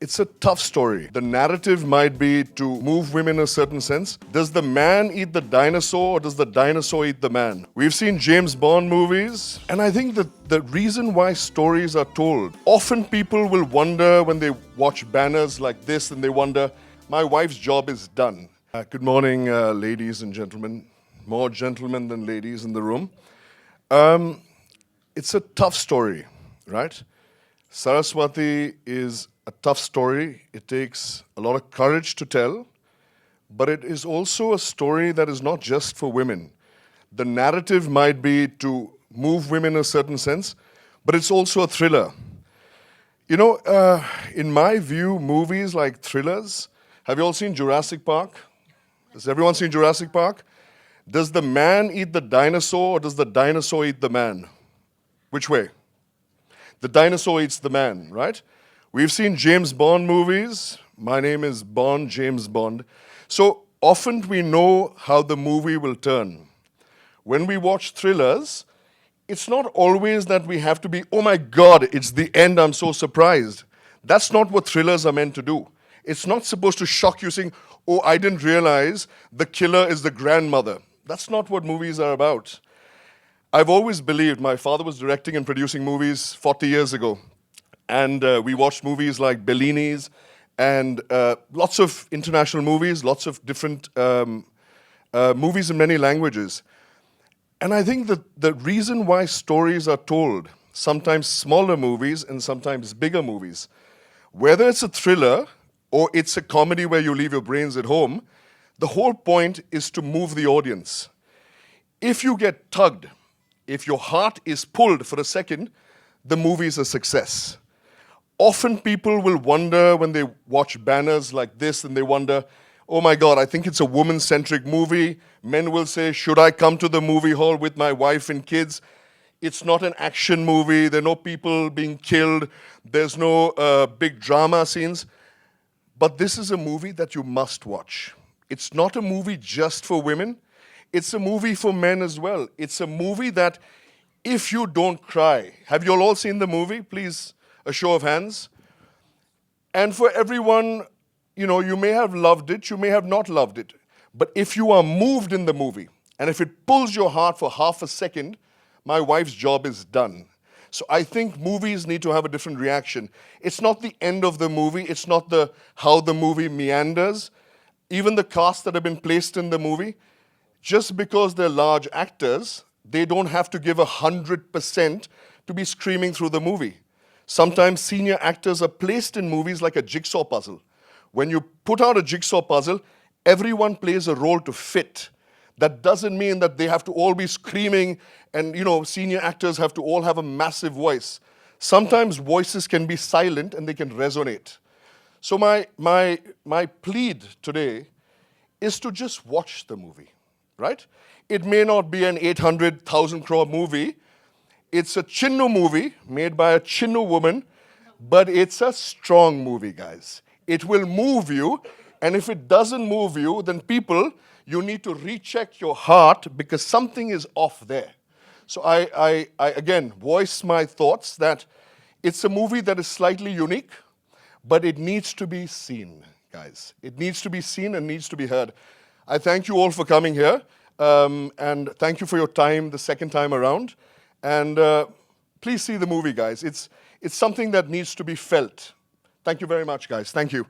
It's a tough story. The narrative might be to move women in a certain sense. Does the man eat the dinosaur or does the dinosaur eat the man? We've seen James Bond movies, and I think that the reason why stories are told, often people will wonder when they watch banners like this and they wonder, my wife's job is done. Good morning, ladies and gentlemen. More gentlemen than ladies in the room. It's a tough story, right? Saraswathi is a tough story. It takes a lot of courage to tell, but it is also a story that is not just for women. The narrative might be to move women in a certain sense, but it's also a thriller. You know, in my view, movies like thrillers, have you all seen Jurassic Park? Has everyone seen Jurassic Park? Does the man eat the dinosaur or does the dinosaur eat the man? Which way? The dinosaur eats the man, right? We've seen James Bond movies. My name is Bond, James Bond. So often we know how the movie will turn. When we watch thrillers, it's not always that we have to be, oh my God, it's the end, I'm so surprised. That's not what thrillers are meant to do. It's not supposed to shock you saying, oh, I didn't realize the killer is the grandmother. That's not what movies are about. I've always believed, my father was directing and producing movies 40 years ago. And we watched movies like Bellini's and lots of international movies, lots of different movies in many languages. And I think that the reason why stories are told, sometimes smaller movies and sometimes bigger movies, whether it's a thriller or it's a comedy where you leave your brains at home, the whole point is to move the audience. If you get tugged, if your heart is pulled for a second, the movie is a success. Often people will wonder when they watch banners like this and they wonder, oh my God, I think it's a woman-centric movie. Men will say, should I come to the movie hall with my wife and kids? It's not an action movie. There are no people being killed. There's no big drama scenes. But this is a movie that you must watch. It's not a movie just for women. It's a movie for men as well. It's a movie that if you don't cry, have you all seen the movie? Please, a show of hands. And for everyone, you know, you may have loved it, you may have not loved it. But if you are moved in the movie, and if it pulls your heart for half a second, my wife's job is done. So I think movies need to have a different reaction. It's not the end of the movie, it's not how the movie meanders. Even the cast that have been placed in the movie, just because they're large actors, they don't have to give 100% to be screaming through the movie. Sometimes senior actors are placed in movies like a jigsaw puzzle. When you put out a jigsaw puzzle, everyone plays a role to fit. That doesn't mean that they have to all be screaming and, you know, senior actors have to all have a massive voice. Sometimes voices can be silent and they can resonate. So my plead today is to just watch the movie, right? It may not be an 800,000 crore movie. It's a Chinnu movie made by a Chinnu woman, but it's a strong movie, guys. It will move you, and if it doesn't move you, then people, you need to recheck your heart because something is off there. So I again voice my thoughts that it's a movie that is slightly unique, but it needs to be seen, guys. It needs to be seen and needs to be heard. I thank you all for coming here, and thank you for your time the second time around. And please see the movie, guys. It's something that needs to be felt. Thank you very much, guys. Thank you.